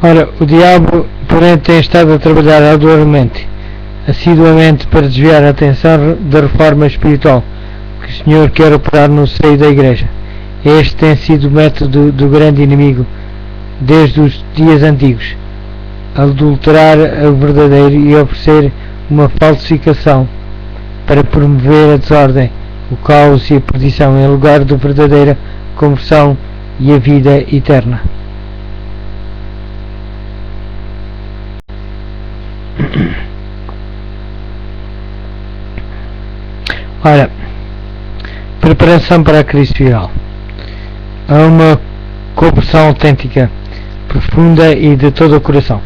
Ora, o diabo, porém, tem estado a trabalhar arduamente, assiduamente, para desviar a atenção da reforma espiritual que o Senhor quer operar no seio da Igreja. Este tem sido o método do grande inimigo desde os dias antigos: adulterar o verdadeiro e oferecer uma falsificação para promover a desordem, o caos e a perdição em lugar da verdadeira conversão e a vida eterna. Ora, preparação para a crise final. Há uma conversão autêntica, profunda e de todo o coração.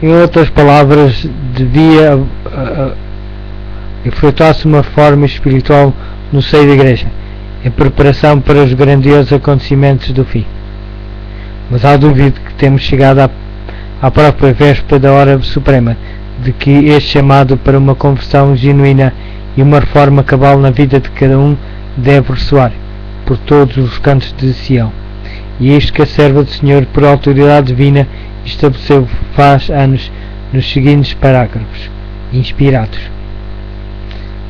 Em outras palavras, devia efetuar-se uma reforma espiritual no seio da Igreja, em preparação para os grandiosos acontecimentos do fim. Mas há dúvida que temos chegado à própria véspera da hora suprema, de que este chamado para uma conversão genuína e uma reforma cabal na vida de cada um deve ressoar por todos os cantos de Sião. E isto que a serva do Senhor, por autoridade divina, estabeleceu faz anos nos seguintes parágrafos inspirados: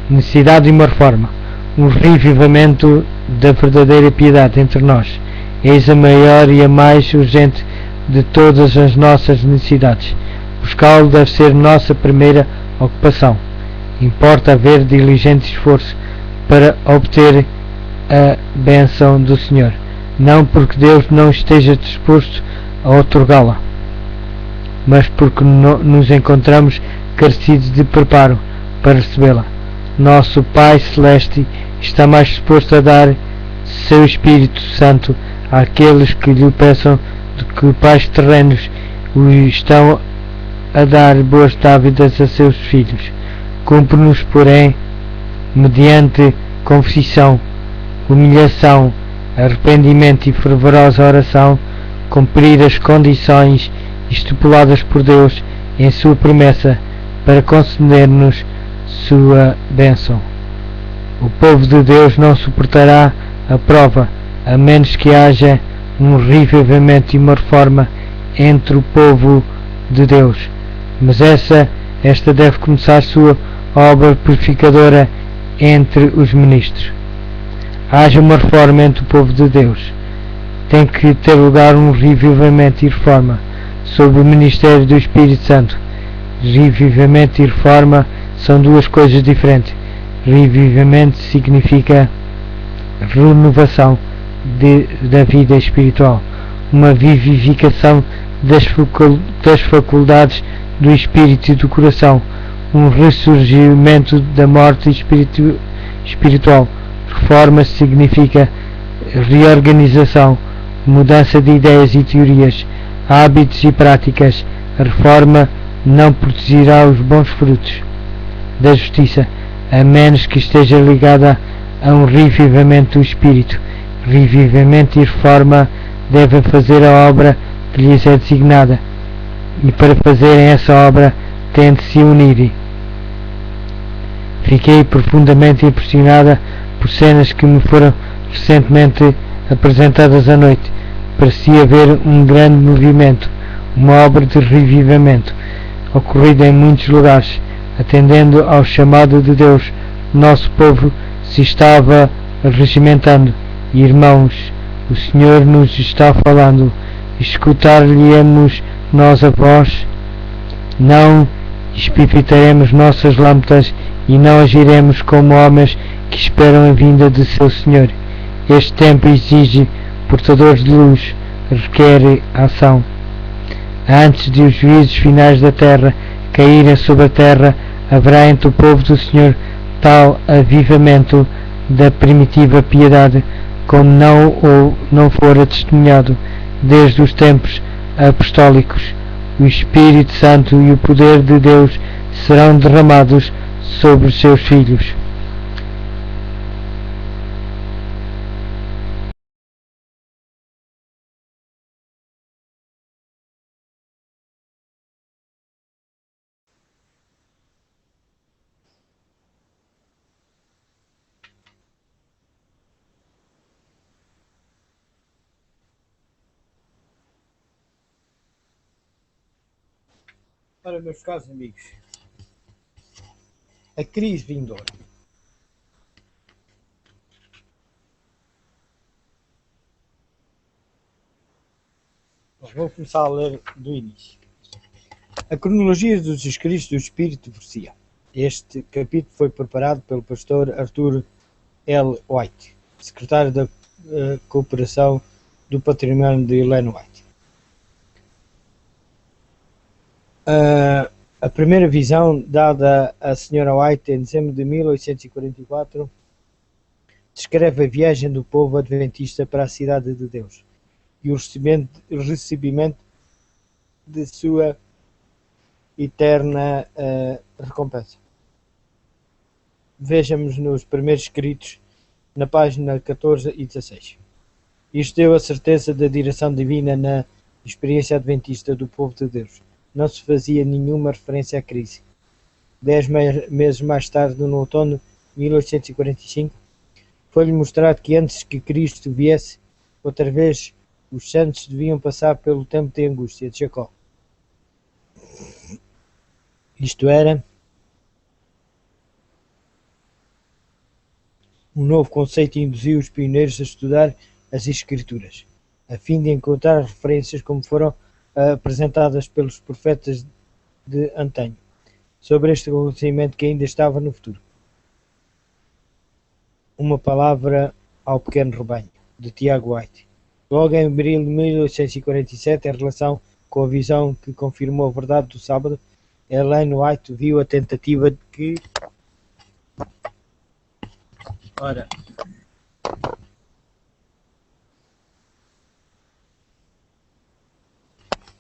necessidade de uma reforma, um revivamento da verdadeira piedade entre nós. Eis a maior e a mais urgente de todas as nossas necessidades. Buscá-lo deve ser nossa primeira ocupação. Importa haver diligente esforço para obter a bênção do Senhor, não porque Deus não esteja disposto a outorgá-la, mas porque nos encontramos carecidos de preparo para recebê-la. Nosso Pai Celeste está mais disposto a dar seu Espírito Santo àqueles que lhe peçam do que pais terrenos o estão a dar boas dávidas a seus filhos. Cumpre-nos, porém, mediante confissão, humilhação, arrependimento e fervorosa oração, cumprir as condições estipuladas por Deus em sua promessa para conceder-nos sua bênção. O povo de Deus não suportará a prova, a menos que haja um revivamento e uma reforma entre o povo de Deus. Mas esta deve começar sua obra purificadora entre os ministros. Haja uma reforma entre o povo de Deus. Tem que ter lugar um revivamento e reforma sob o ministério do Espírito Santo. Revivamento e reforma são duas coisas diferentes. Revivamento significa renovação da vida espiritual, uma vivificação das faculdades do espírito e do coração, um ressurgimento da morte espiritual. Reforma significa reorganização, mudança de ideias e teorias, hábitos e práticas. A reforma não produzirá os bons frutos da justiça, a menos que esteja ligada a um revivamento do espírito. Revivamento e reforma devem fazer a obra que lhes é designada, e para fazerem essa obra têm de se unir. Fiquei profundamente impressionada por cenas que me foram recentemente apresentadas à noite. Parecia haver um grande movimento, uma obra de revivamento, ocorrida em muitos lugares. Atendendo ao chamado de Deus, nosso povo se estava regimentando. Irmãos, o Senhor nos está falando. Escutar-lhe-emos nós a voz? Não espivitaremos nossas lâmpadas e não agiremos como homens que esperam a vinda de seu Senhor. Este tempo exige portadores de luz, requer ação. Antes de os juízos finais da terra caírem sobre a terra, haverá entre o povo do Senhor tal avivamento da primitiva piedade como não fora testemunhado desde os tempos apostólicos. O Espírito Santo e o poder de Deus serão derramados sobre os seus filhos. Ora, meus caros amigos, a crise vindoura. Vou começar a ler do início. A cronologia dos escritos do Espírito de Profecia. Este capítulo foi preparado pelo pastor Arthur L. White, secretário da Cooperação do Património de Ellen White. A primeira visão dada à Sra. White em dezembro de 1844 descreve a viagem do povo adventista para a Cidade de Deus e o recebimento de sua eterna recompensa. Vejamos nos primeiros escritos, na página 14 e 16. Isto deu a certeza da direção divina na experiência adventista do povo de Deus. Não se fazia nenhuma referência à crise. 10 meses mais tarde, no outono de 1845, foi-lhe mostrado que antes que Cristo viesse, outra vez, os santos deviam passar pelo tempo de angústia de Jacó. Isto era um novo conceito e induziu os pioneiros a estudar as Escrituras, a fim de encontrar referências como foram apresentadas pelos profetas de antanho, sobre este acontecimento que ainda estava no futuro. Uma palavra ao pequeno rebanho, de Tiago White. Logo em abril de 1847, em relação com a visão que confirmou a verdade do sábado, Ellen White viu a tentativa de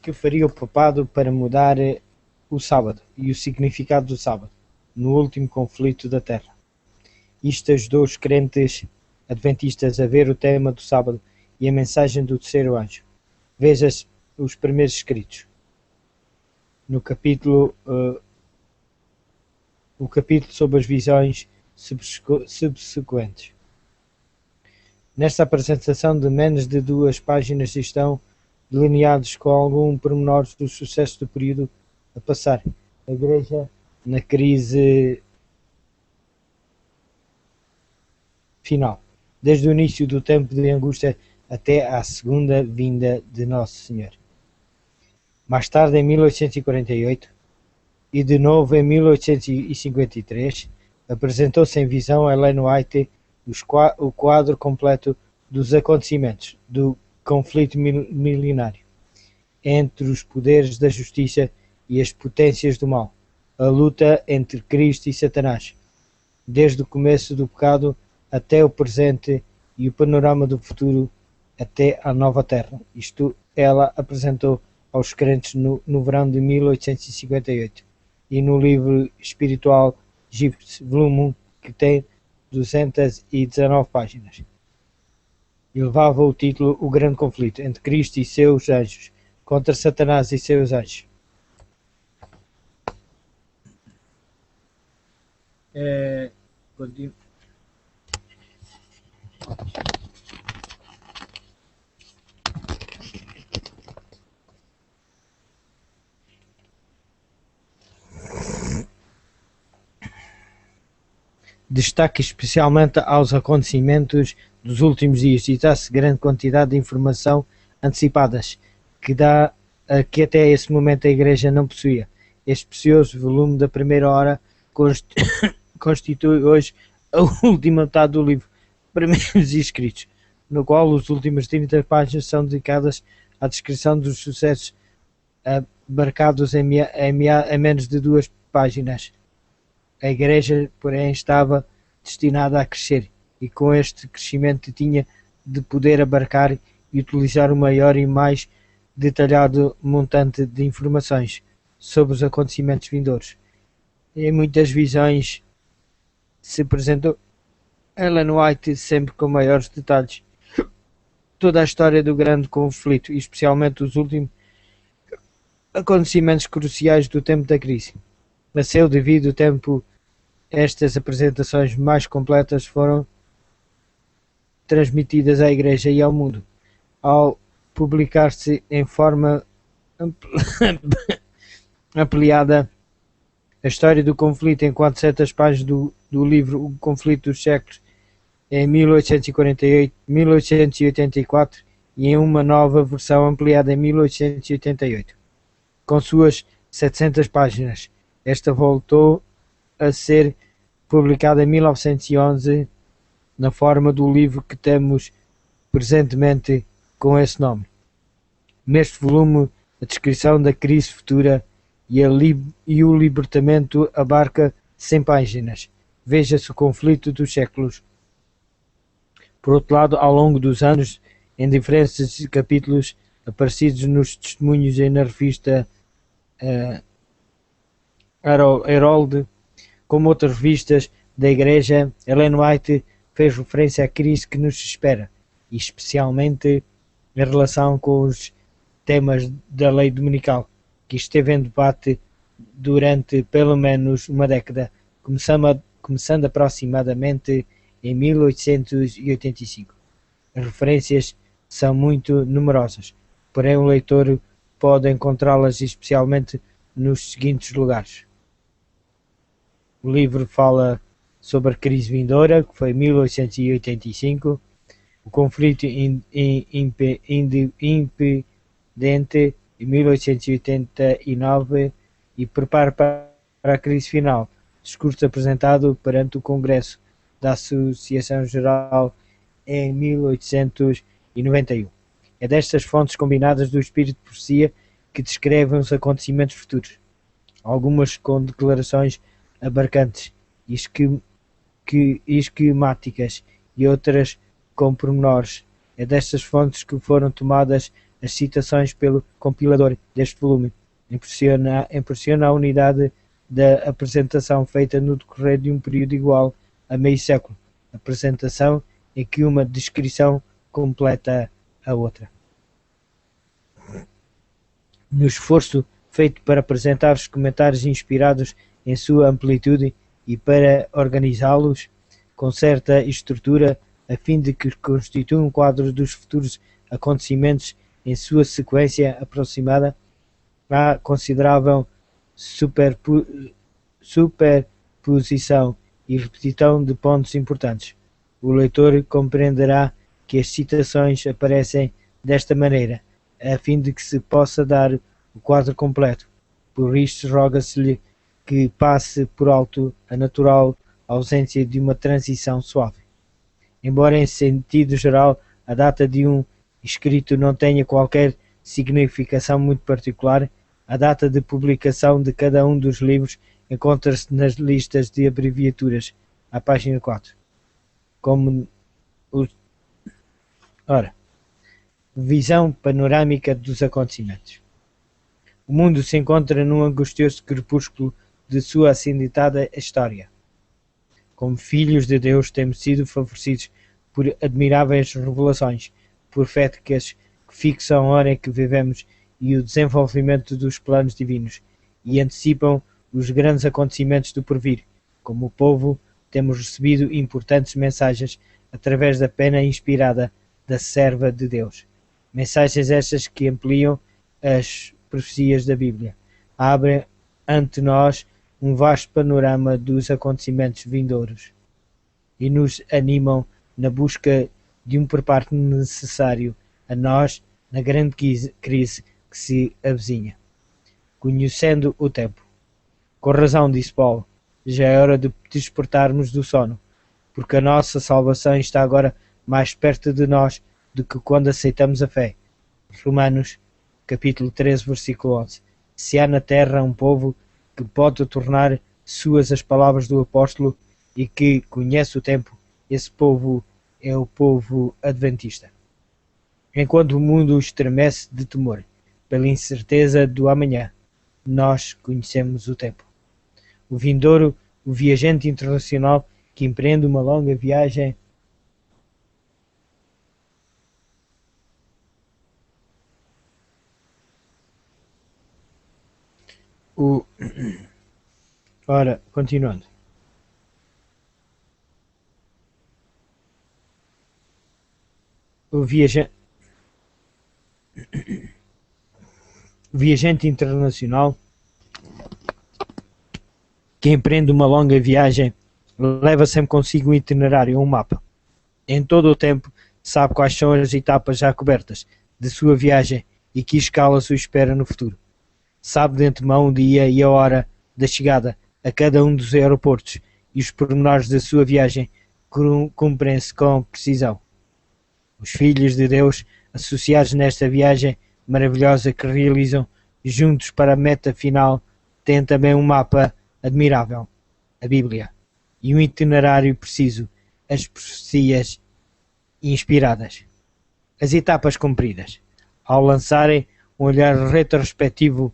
que faria o papado para mudar o sábado e o significado do sábado no último conflito da Terra. Isto ajudou os crentes adventistas a ver o tema do sábado e a mensagem do terceiro anjo. Veja os primeiros escritos. No capítulo o capítulo sobre as visões subsequentes. Nesta apresentação de menos de 2 páginas estão delineados com algum pormenor dos sucessos do período a passar. A Igreja na crise final, desde o início do tempo de angústia até à segunda vinda de Nosso Senhor. Mais tarde, em 1848, e de novo em 1853, apresentou-se em visão a Ellen White o quadro completo dos acontecimentos do conflito milenário entre os poderes da justiça e as potências do mal, a luta entre Cristo e Satanás, desde o começo do pecado até o presente e o panorama do futuro até à nova terra. Isto ela apresentou aos crentes no verão de 1858 e no livro espiritual Gypsy, volume 1, que tem 219 páginas. E levava o título O Grande Conflito entre Cristo e seus anjos contra Satanás e seus anjos. Destaque especialmente aos acontecimentos dos últimos dias e dá-se grande quantidade de informação antecipadas que até esse momento a Igreja não possuía. Este precioso volume da primeira hora constitui hoje a última metade do livro Primeiros Escritos, no qual as últimas 30 páginas são dedicadas à descrição dos sucessos abarcados em menos de 2 páginas. A Igreja, porém, estava destinada a crescer e com este crescimento tinha de poder abarcar e utilizar o maior e mais detalhado montante de informações sobre os acontecimentos vindouros. Em muitas visões se apresentou Ellen White sempre com maiores detalhes toda a história do grande conflito e especialmente os últimos acontecimentos cruciais do tempo da crise. A seu devido tempo, estas apresentações mais completas foram transmitidas à Igreja e ao mundo, ao publicar-se em forma ampliada a história do conflito em 400 páginas do livro O Conflito dos Séculos em 1848, 1884 e em uma nova versão ampliada em 1888, com suas 700 páginas. Esta voltou a ser publicada em 1911 na forma do livro que temos presentemente com esse nome. Neste volume, a descrição da crise futura e o libertamento abarca 100 páginas. Veja-se o conflito dos séculos. Por outro lado, ao longo dos anos, em diferentes capítulos aparecidos nos testemunhos e na revista Herald, como outras revistas da Igreja, Ellen White fez referência à crise que nos espera, e especialmente em relação com os temas da lei dominical, que esteve em debate durante pelo menos uma década, começando aproximadamente em 1885. As referências são muito numerosas, porém o leitor pode encontrá-las especialmente nos seguintes lugares. O livro fala sobre a crise vindoura, que foi 1885, o conflito independente em 1889 e prepara para a crise final, discurso apresentado perante o Congresso da Associação Geral em 1891. É destas fontes combinadas do espírito de profecia que descrevem os acontecimentos futuros, algumas com declarações abarcantes e esquemáticas e outras com pormenores. É destas fontes que foram tomadas as citações pelo compilador deste volume. Impressiona a unidade da apresentação feita no decorrer de um período igual a meio século, apresentação em que uma descrição completa a outra. No esforço feito para apresentar os comentários inspirados em sua amplitude e para organizá-los com certa estrutura, a fim de que constituam um quadro dos futuros acontecimentos em sua sequência aproximada, há considerável superposição e repetição de pontos importantes. O leitor compreenderá que as citações aparecem desta maneira, a fim de que se possa dar o quadro completo. Por isto, roga-se-lhe que passe por alto a natural ausência de uma transição suave. Embora em sentido geral a data de um escrito não tenha qualquer significação muito particular, a data de publicação de cada um dos livros encontra-se nas listas de abreviaturas, à página 4. Visão panorâmica dos acontecimentos. O mundo se encontra num angustioso crepúsculo de sua acidentada história. Como filhos de Deus, temos sido favorecidos por admiráveis revelações proféticas que fixam a hora em que vivemos e o desenvolvimento dos planos divinos, e antecipam os grandes acontecimentos do porvir. Como povo, temos recebido importantes mensagens através da pena inspirada da serva de Deus. Mensagens estas que ampliam as profecias da Bíblia, abrem ante nós um vasto panorama dos acontecimentos vindouros e nos animam na busca de um preparo necessário a nós na grande crise que se avizinha. Conhecendo o tempo. Com razão, disse Paulo, já é hora de despertarmos do sono, porque a nossa salvação está agora mais perto de nós do que quando aceitamos a fé. Romanos, capítulo 13, versículo 11. Se há na terra um povo que pode tornar suas as palavras do apóstolo e que conhece o tempo, esse povo é o povo adventista. Enquanto o mundo estremece de temor pela incerteza do amanhã, nós conhecemos o tempo. O vindouro, o viajante internacional que empreende uma longa viagem continuando. O viajante internacional Quem empreende uma longa viagem leva sempre consigo um itinerário, um mapa. Em todo o tempo sabe quais são as etapas já cobertas de sua viagem e que escalas o espera no futuro. Sabe de antemão o dia e a hora da chegada a cada um dos aeroportos e os pormenores da sua viagem cumprem-se com precisão. Os filhos de Deus, associados nesta viagem maravilhosa que realizam juntos para a meta final, têm também um mapa admirável, a Bíblia, e um itinerário preciso, as profecias inspiradas. As etapas cumpridas. Ao lançarem um olhar retrospectivo,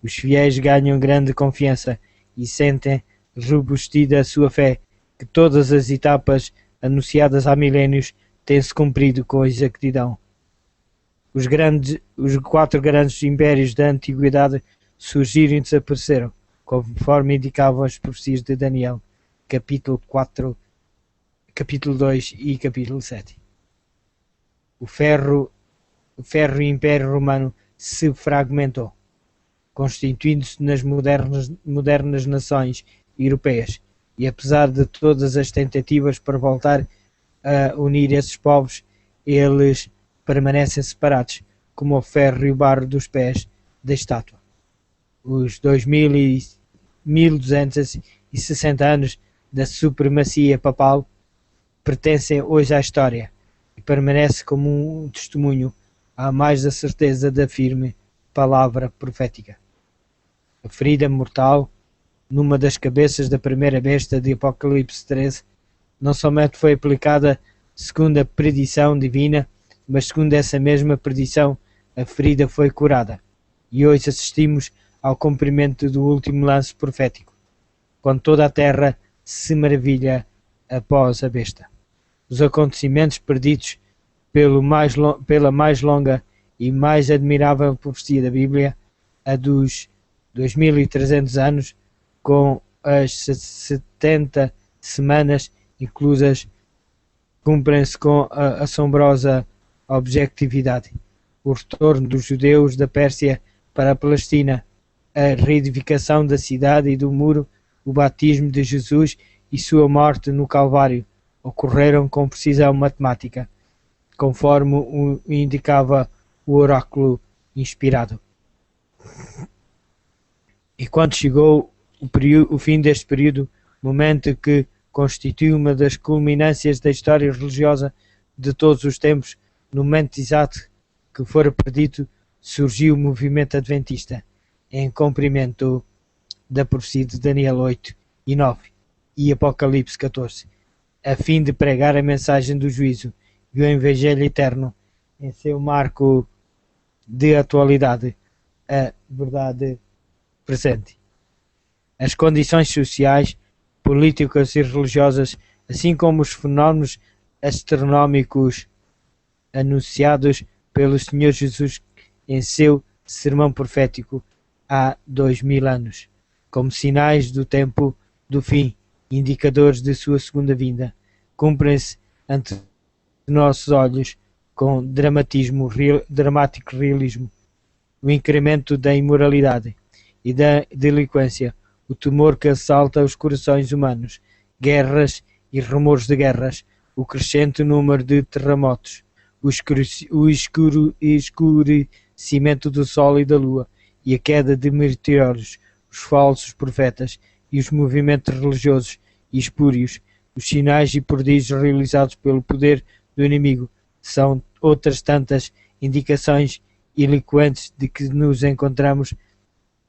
os fiéis ganham grande confiança e sentem robustida a sua fé que todas as etapas anunciadas há milénios têm-se cumprido com exatidão. Os 4 grandes impérios da antiguidade surgiram e desapareceram, conforme indicavam as profecias de Daniel, capítulo 4, capítulo 2 e capítulo 7. O ferro e Império Romano se fragmentou, constituindo-se nas modernas nações europeias, e apesar de todas as tentativas para voltar a unir esses povos, eles permanecem separados, como o ferro e o barro dos pés da estátua. Os 1260 anos da supremacia papal pertencem hoje à história e permanece como um testemunho a mais da certeza da firme palavra profética. A ferida mortal, numa das cabeças da primeira besta de Apocalipse 13, não somente foi aplicada segundo a predição divina, mas segundo essa mesma predição, a ferida foi curada. E hoje assistimos ao cumprimento do último lance profético, quando toda a terra se maravilha após a besta. Os acontecimentos preditos pela mais longa e mais admirável profecia da Bíblia, a dos 2300 anos, com as 70 semanas inclusas, cumprem-se com a assombrosa objetividade. O retorno dos judeus da Pérsia para a Palestina, a reedificação da cidade e do muro, o batismo de Jesus e sua morte no Calvário ocorreram com precisão matemática, conforme o indicava o oráculo inspirado. E quando chegou o fim deste período, momento que constitui uma das culminâncias da história religiosa de todos os tempos, no momento exato que fora predito, surgiu o movimento adventista, em cumprimento da profecia de Daniel 8 e 9 e Apocalipse 14, a fim de pregar a mensagem do juízo e o Evangelho eterno em seu marco de atualidade, a verdade presente. As condições sociais, políticas e religiosas, assim como os fenómenos astronómicos anunciados pelo Senhor Jesus em seu sermão profético há 2000 anos, como sinais do tempo do fim, indicadores de sua segunda vinda, cumprem-se ante nossos olhos com dramático realismo. O incremento da imoralidade e da delinquência, o temor que assalta os corações humanos, guerras e rumores de guerras, o crescente número de terremotos, o escurecimento do sol e da lua e a queda de meteoros, os falsos profetas e os movimentos religiosos e espúrios, os sinais e prodígios realizados pelo poder do inimigo, são outras tantas indicações eloquentes de que nos encontramos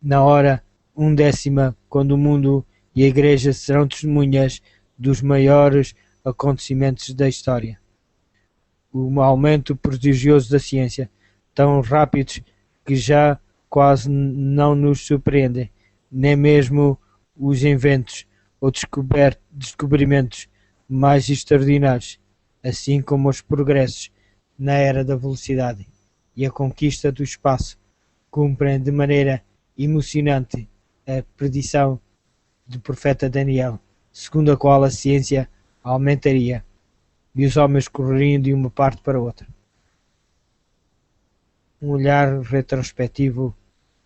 na hora 10ª, quando o mundo e a Igreja serão testemunhas dos maiores acontecimentos da história. O aumento prodigioso da ciência, tão rápidos que já quase não nos surpreendem, nem mesmo os inventos ou descobrimentos mais extraordinários, assim como os progressos na era da velocidade e a conquista do espaço, cumprem de maneira emocionante a predição do profeta Daniel, segundo a qual a ciência aumentaria e os homens correriam de uma parte para outra. Um olhar retrospectivo,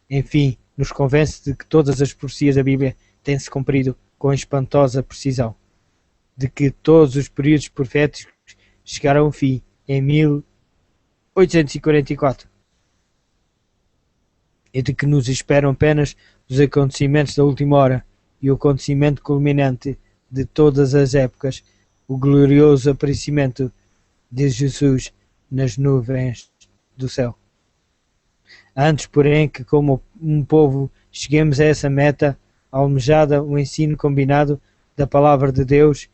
enfim, nos convence de que todas as profecias da Bíblia tem-se cumprido com espantosa precisão, de que todos os períodos proféticos chegaram ao fim em 1844, e de que nos esperam apenas os acontecimentos da última hora e o acontecimento culminante de todas as épocas, o glorioso aparecimento de Jesus nas nuvens do céu. Antes, porém, que como um povo cheguemos a essa meta almejada, o ensino combinado da Palavra de Deus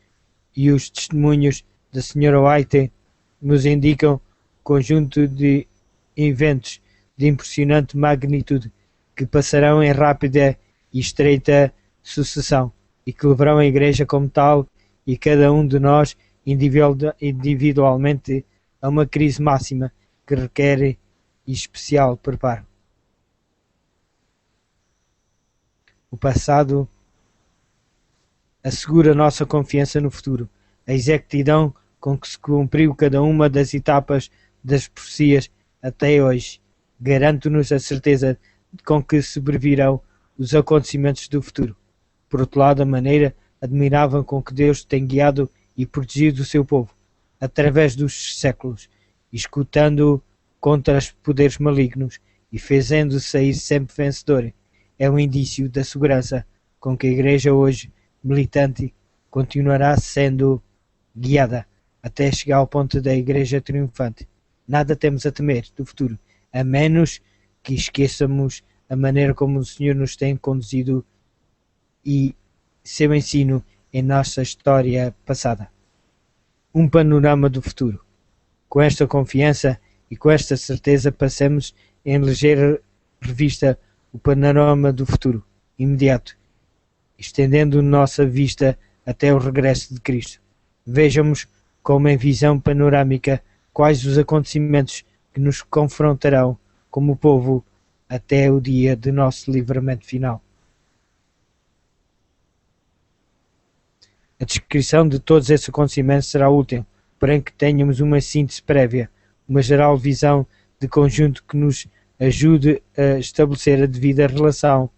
e os testemunhos da Sra. White nos indicam conjunto de eventos de impressionante magnitude que passarão em rápida e estreita sucessão e que levarão a Igreja como tal e cada um de nós individualmente a uma crise máxima que requer especial preparo. O passado assegura nossa confiança no futuro. A exatidão com que se cumpriu cada uma das etapas das profecias até hoje garante-nos a certeza com que sobrevirão os acontecimentos do futuro. Por outro lado, a maneira admirável com que Deus tem guiado e protegido o seu povo através dos séculos, escutando contra os poderes malignos e fazendo sair sempre vencedor, é um indício da segurança com que a Igreja hoje militante continuará sendo guiada até chegar ao ponto da Igreja triunfante. Nada temos a temer do futuro, a menos que esqueçamos a maneira como o Senhor nos tem conduzido e seu ensino em nossa história passada. Um panorama do futuro. Com esta confiança e com esta certeza passamos em ligeira revista o panorama do futuro imediato, estendendo nossa vista até o regresso de Cristo. Vejamos como em visão panorâmica quais os acontecimentos que nos confrontarão como povo até o dia de nosso livramento final. A descrição de todos esses acontecimentos será útil, porém que tenhamos uma síntese prévia, uma geral visão de conjunto que nos ajude a estabelecer a devida relação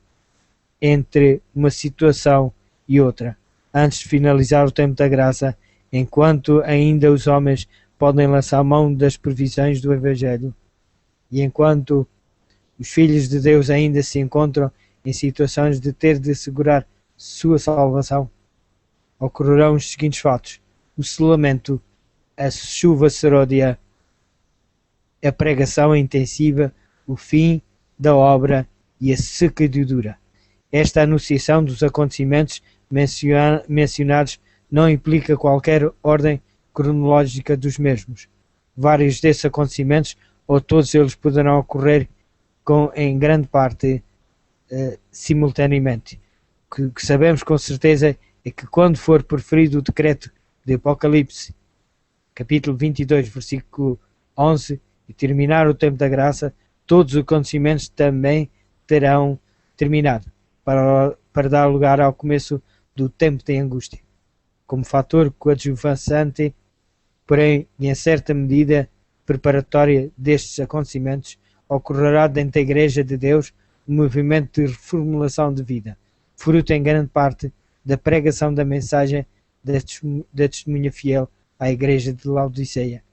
entre uma situação e outra, antes de finalizar o tempo da graça, enquanto ainda os homens podem lançar mão das previsões do Evangelho, e enquanto os filhos de Deus ainda se encontram em situações de ter de assegurar sua salvação, ocorrerão os seguintes fatos: o selamento, a chuva seródia, a pregação intensiva, o fim da obra e a secadura. Esta anunciação dos acontecimentos mencionados não implica qualquer ordem cronológica dos mesmos. Vários desses acontecimentos, ou todos eles, poderão ocorrer em grande parte simultaneamente. O que sabemos com certeza é que quando for proferido o decreto de Apocalipse, capítulo 22, versículo 11, e terminar o tempo da graça, todos os acontecimentos também terão terminado, para dar lugar ao começo do tempo de angústia. Como fator coadjuvante, porém, em certa medida preparatória destes acontecimentos, ocorrerá dentro da Igreja de Deus um movimento de reformulação de vida, fruto em grande parte da pregação da mensagem da testemunha fiel à Igreja de Laodiceia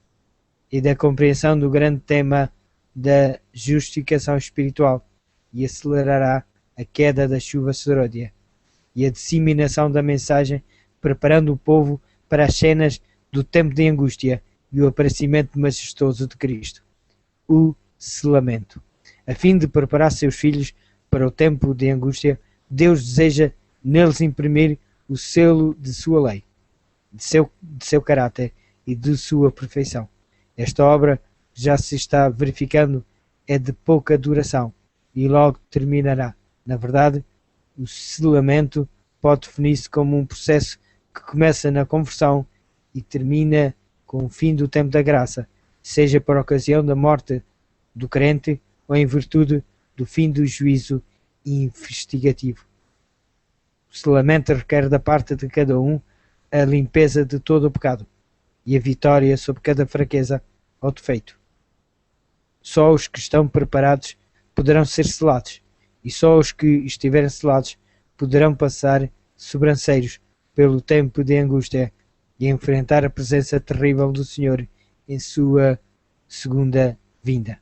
e da compreensão do grande tema da justificação espiritual, e acelerará a queda da chuva seródia e a disseminação da mensagem, preparando o povo para as cenas do tempo de angústia e o aparecimento majestoso de Cristo. O selamento. A fim de preparar seus filhos para o tempo de angústia, Deus deseja neles imprimir o selo de sua lei, de seu caráter e de sua perfeição. Esta obra já se está verificando, é de pouca duração e logo terminará. Na verdade, o selamento pode definir-se como um processo que começa na conversão e termina com o fim do tempo da graça, seja por ocasião da morte do crente ou em virtude do fim do juízo investigativo. O selamento requer da parte de cada um a limpeza de todo o pecado e a vitória sobre cada fraqueza ou defeito. Só os que estão preparados poderão ser selados, e só os que estiverem selados poderão passar sobranceiros pelo tempo de angústia e enfrentar a presença terrível do Senhor em sua segunda vinda.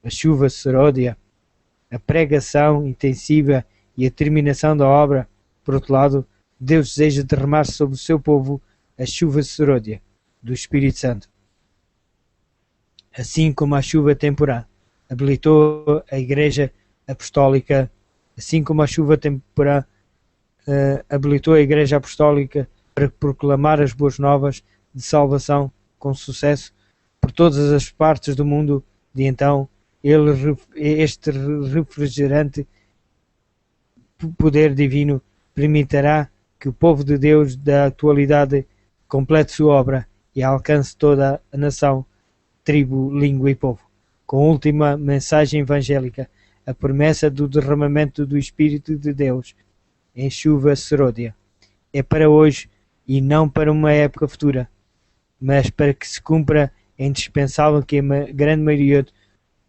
A chuva seródia, a pregação intensiva e a terminação da obra. Por outro lado, Deus deseja derramar sobre o seu povo a chuva seródia do Espírito Santo. Assim como a chuva temporã habilitou a Igreja Apostólica, para proclamar as boas novas de salvação com sucesso por todas as partes do mundo, de então este refrigerante poder divino permitirá que o povo de Deus da atualidade complete sua obra e alcance toda a nação, tribo, língua e povo. Com a última mensagem evangélica, a promessa do derramamento do Espírito de Deus em chuva seródia é para hoje e não para uma época futura, mas para que se cumpra é indispensável que a grande maioria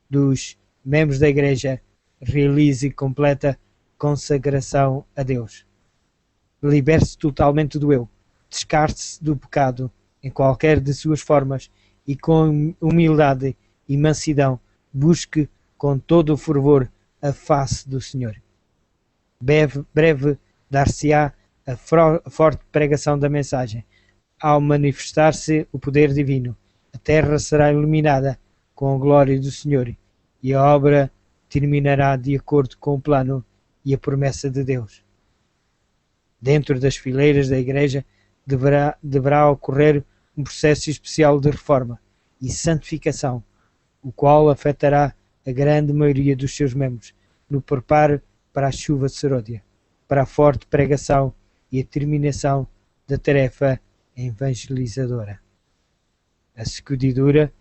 dos membros da Igreja realize completa consagração a Deus. Liberte-se totalmente do eu, descarte-se do pecado em qualquer de suas formas e com humildade e mansidão busque com todo o fervor a face do Senhor. Breve dar-se-á a forte pregação da mensagem. Ao manifestar-se o poder divino, a terra será iluminada com a glória do Senhor e a obra terminará de acordo com o plano e a promessa de Deus. Dentro das fileiras da Igreja deverá ocorrer um processo especial de reforma e santificação, o qual afetará a grande maioria dos seus membros no preparo para a chuva seródia, para a forte pregação e a terminação da tarefa evangelizadora. A seguidura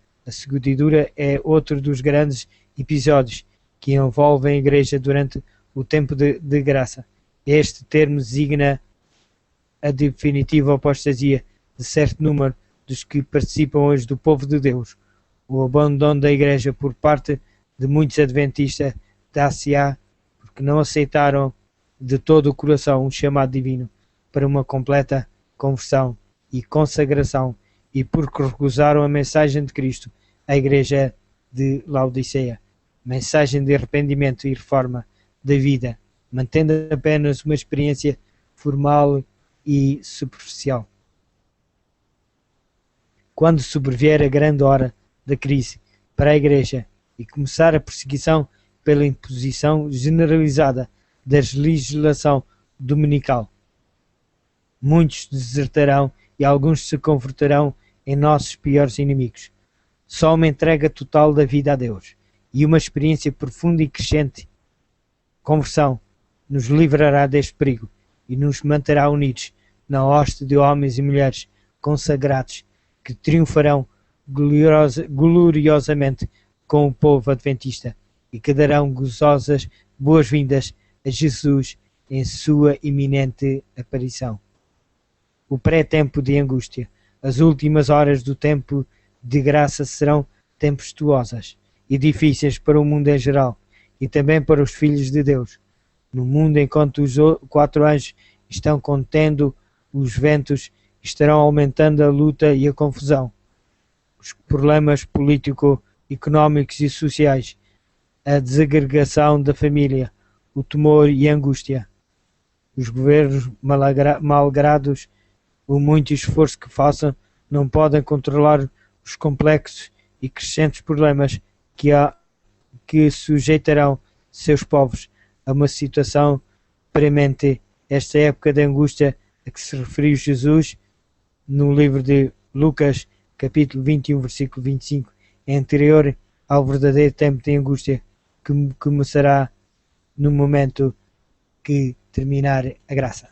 é outro dos grandes episódios que envolvem a Igreja durante o tempo de graça. Este termo designa a definitiva apostasia de certo número dos que participam hoje do povo de Deus. O abandono da Igreja por parte de muitos adventistas dá-se-á porque não aceitaram de todo o coração um chamado divino para uma completa conversão e consagração e porque recusaram a mensagem de Cristo à Igreja de Laodiceia, mensagem de arrependimento e reforma da vida, mantendo apenas uma experiência formal e superficial. Quando sobrevier a grande hora da crise para a Igreja e começar a perseguição pela imposição generalizada da legislação dominical, muitos desertarão e alguns se converterão em nossos piores inimigos. Só uma entrega total da vida a Deus e uma experiência profunda e crescente conversão nos livrará deste perigo e nos manterá unidos na hoste de homens e mulheres consagrados que triunfarão gloriosamente com o povo adventista e que darão gozosas boas-vindas a Jesus em sua iminente aparição. O pré-tempo de angústia, as últimas horas do tempo de graça serão tempestuosas e difíceis para o mundo em geral e também para os filhos de Deus. No mundo, enquanto os 4 anjos estão contendo os ventos, estarão aumentando a luta e a confusão, os problemas político-económicos e sociais, a desagregação da família, o temor e a angústia. Os governos, malgrados o muito esforço que façam, não podem controlar os complexos e crescentes problemas que sujeitarão seus povos a uma situação premente. Esta época de angústia a que se referiu Jesus no livro de Lucas, capítulo 21, versículo 25, é anterior ao verdadeiro tempo de angústia que começará no momento que terminar a graça.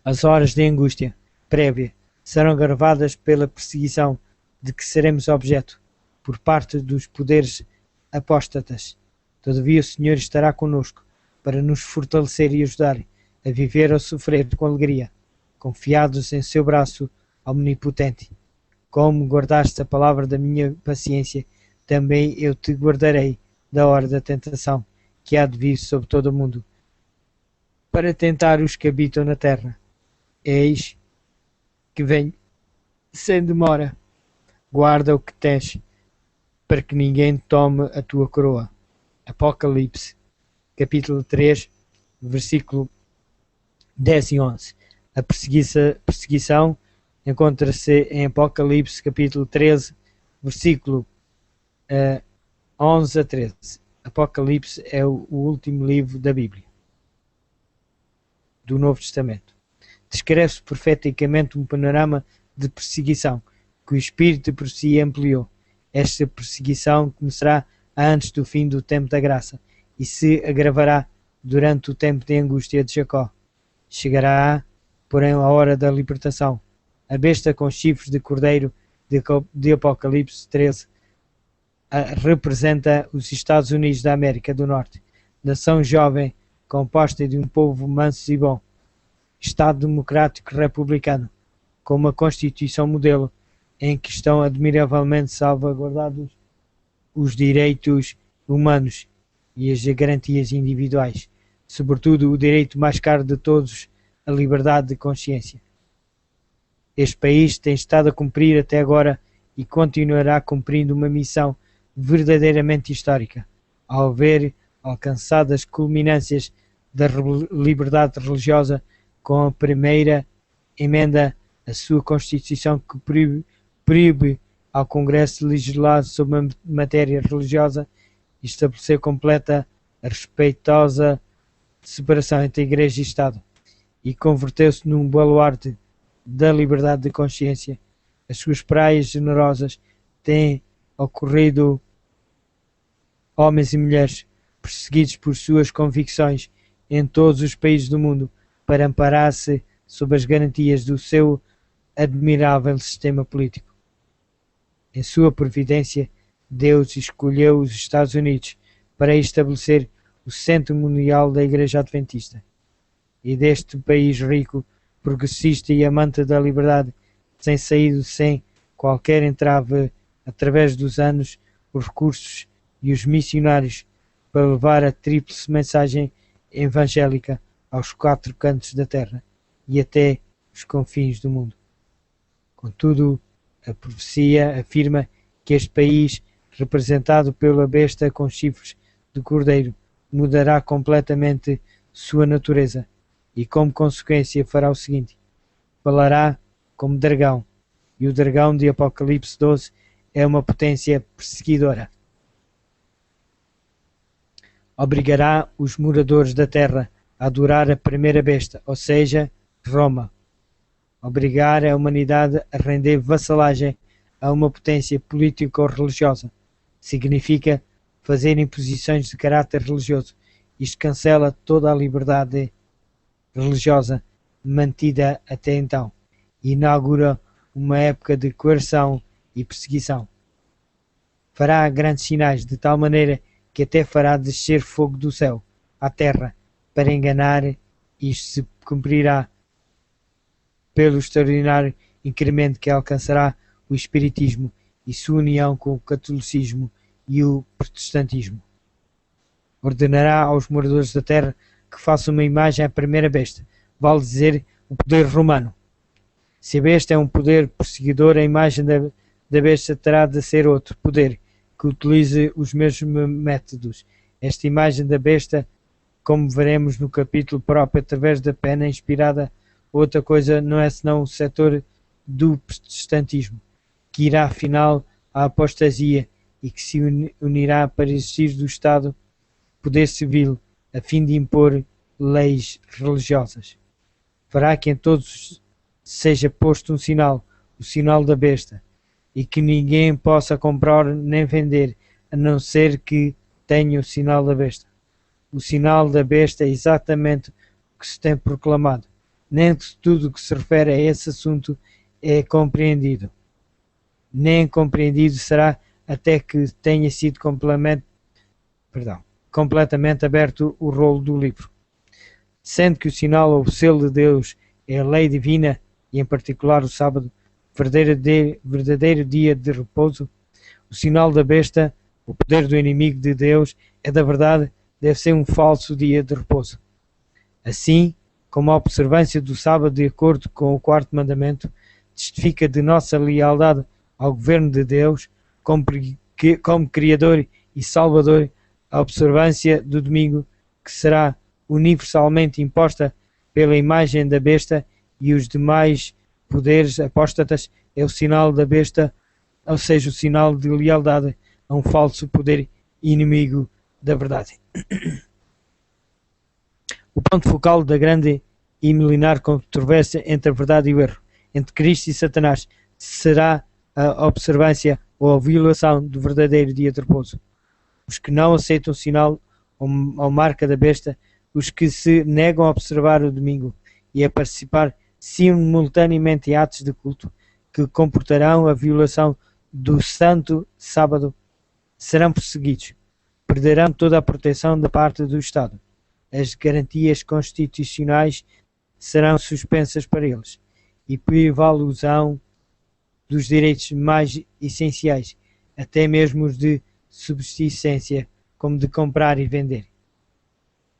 As horas de angústia prévia serão gravadas pela perseguição de que seremos objeto por parte dos poderes apóstatas. Todavia o Senhor estará conosco para nos fortalecer e ajudar a viver ou sofrer com alegria, confiados em seu braço omnipotente. Como guardaste a palavra da minha paciência, também eu te guardarei da hora da tentação que há de vir sobre todo o mundo, para tentar os que habitam na terra. Eis que vem sem demora. Guarda o que tens, para que ninguém tome a tua coroa. Apocalipse, capítulo 3, versículo 10 e 11. A perseguição encontra-se em Apocalipse, capítulo 13, versículo 11 a 13. Apocalipse é o último livro da Bíblia, do Novo Testamento. Descreve-se profeticamente um panorama de perseguição que o Espírito por si ampliou. Esta perseguição começará antes do fim do tempo da graça e se agravará durante o tempo de angústia de Jacó. Chegará, porém, a hora da libertação. A besta com chifres de cordeiro de Apocalipse 13 representa os Estados Unidos da América do Norte, nação jovem composta de um povo manso e bom, Estado democrático republicano, com uma Constituição modelo em que estão admiravelmente salvaguardados os direitos humanos e as garantias individuais, sobretudo o direito mais caro de todos, a liberdade de consciência. Este país tem estado a cumprir até agora e continuará cumprindo uma missão verdadeiramente histórica, ao ver alcançado as culminâncias da liberdade religiosa com a primeira emenda à sua Constituição que proíbe ao Congresso legislar sobre a matéria religiosa e estabelecer completa, respeitosa separação entre Igreja e Estado, e converteu-se num baluarte da liberdade de consciência. As suas praias generosas têm ocorrido homens e mulheres perseguidos por suas convicções em todos os países do mundo para amparar-se sob as garantias do seu admirável sistema político. Em sua providência, Deus escolheu os Estados Unidos para estabelecer o centro mundial da Igreja Adventista. E deste país rico, progressista e amante da liberdade, tem saído sem qualquer entrave, através dos anos, os recursos e os missionários para levar a tríplice mensagem evangélica aos 4 cantos da terra e até os confins do mundo. Contudo, a profecia afirma que este país, representado pela besta com chifres de cordeiro, mudará completamente sua natureza e, como consequência, fará o seguinte: falará como dragão, e o dragão de Apocalipse 12 é uma potência perseguidora. Obrigará os moradores da terra a adorar a primeira besta, ou seja, Roma. Obrigar a humanidade a render vassalagem a uma potência política ou religiosa significa fazer imposições de caráter religioso. Isto cancela toda a liberdade religiosa mantida até então e inaugura uma época de coerção e perseguição. Fará grandes sinais de tal maneira que até fará descer fogo do céu à terra para enganar. Isto se cumprirá pelo extraordinário incremento que alcançará o espiritismo e sua união com o catolicismo e o protestantismo. Ordenará aos moradores da terra que façam uma imagem à primeira besta, vale dizer, o poder romano. Se a besta é um poder perseguidor, a imagem da besta terá de ser outro poder que utilize os mesmos métodos. Esta imagem da besta, como veremos no capítulo próprio, através da pena inspirada, outra coisa não é senão o setor do protestantismo, que irá afinal à apostasia e que se unirá para existir do Estado poder civil a fim de impor leis religiosas. Fará que em todos seja posto um sinal, o sinal da besta, e que ninguém possa comprar nem vender, a não ser que tenha o sinal da besta. O sinal da besta é exatamente o que se tem proclamado. Nem tudo o que se refere a esse assunto é compreendido. Nem compreendido será até que tenha sido completamente aberto o rolo do livro. Sendo que o sinal ou o selo de Deus é a lei divina, e em particular o sábado, verdadeiro dia de repouso, o sinal da besta, o poder do inimigo de Deus, é da verdade deve ser um falso dia de repouso. Assim como a observância do sábado de acordo com o quarto mandamento testifica de nossa lealdade ao governo de Deus como Criador e Salvador, a observância do domingo, que será universalmente imposta pela imagem da besta e os demais poderes apóstatas, é o sinal da besta, ou seja, o sinal de lealdade a um falso poder inimigo da verdade. O ponto focal da grande e milenar controvérsia entre a verdade e o erro, entre Cristo e Satanás, será a observância ou a violação do verdadeiro dia de repouso. Os que não aceitam o sinal ou marca da besta, os que se negam a observar o domingo e a participar simultaneamente em atos de culto que comportarão a violação do santo sábado, serão perseguidos, perderão toda a proteção da parte do Estado. As garantias constitucionais serão suspensas para eles e privá-los-ão dos direitos mais essenciais, até mesmo os de subsistência, como de comprar e vender.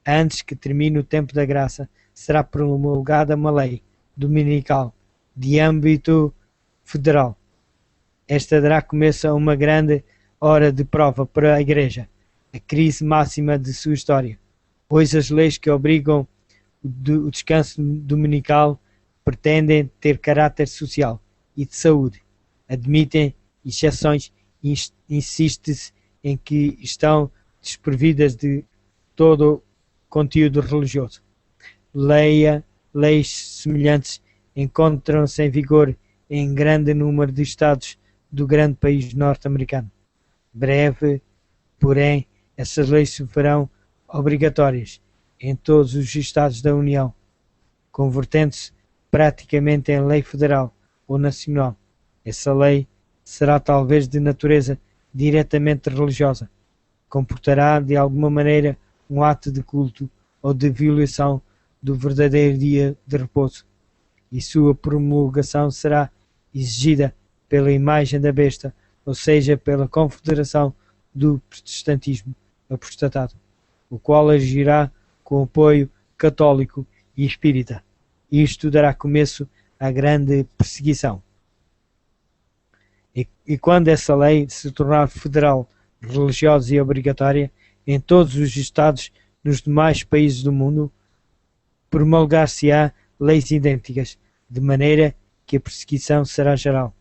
Antes que termine o tempo da graça, será promulgada uma lei dominical de âmbito federal. Esta dará começo a uma grande hora de prova para a Igreja, a crise máxima de sua história, pois as leis que obrigam o descanso dominical pretendem ter caráter social e de saúde, admitem exceções e insiste-se em que estão desprovidas de todo o conteúdo religioso. Leis semelhantes encontram-se em vigor em grande número de estados do grande país norte-americano. Breve, porém, essas leis se farão obrigatórias em todos os estados da União, convertendo-se praticamente em lei federal ou nacional. Essa lei será talvez de natureza diretamente religiosa, comportará de alguma maneira um ato de culto ou de violação do verdadeiro dia de repouso, e sua promulgação será exigida pela imagem da besta, ou seja, pela Confederação do Protestantismo apostatado, o qual agirá com apoio católico e espírita. Isto dará começo à grande perseguição. E quando essa lei se tornar federal, religiosa e obrigatória em todos os estados nos demais países do mundo, promulgar-se-á leis idênticas, de maneira que a perseguição será geral.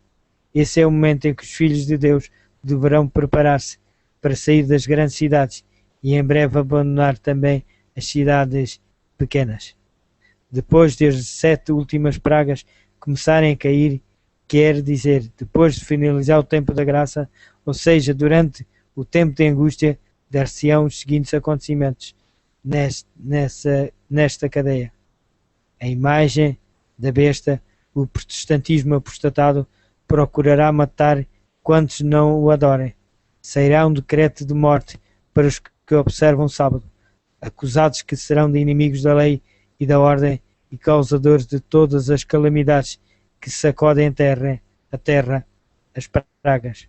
Esse é o momento em que os filhos de Deus deverão preparar-se para sair das grandes cidades e em breve abandonar também as cidades pequenas. Depois das 7 últimas pragas começarem a cair, quer dizer, depois de finalizar o tempo da graça, ou seja, durante o tempo de angústia, dar-se-ão os seguintes acontecimentos nesta cadeia. A imagem da besta, o protestantismo apostatado, procurará matar quantos não o adorem. Sairá um decreto de morte para os que observam o sábado, acusados que serão de inimigos da lei e da ordem e causadores de todas as calamidades que sacodem a terra, as pragas.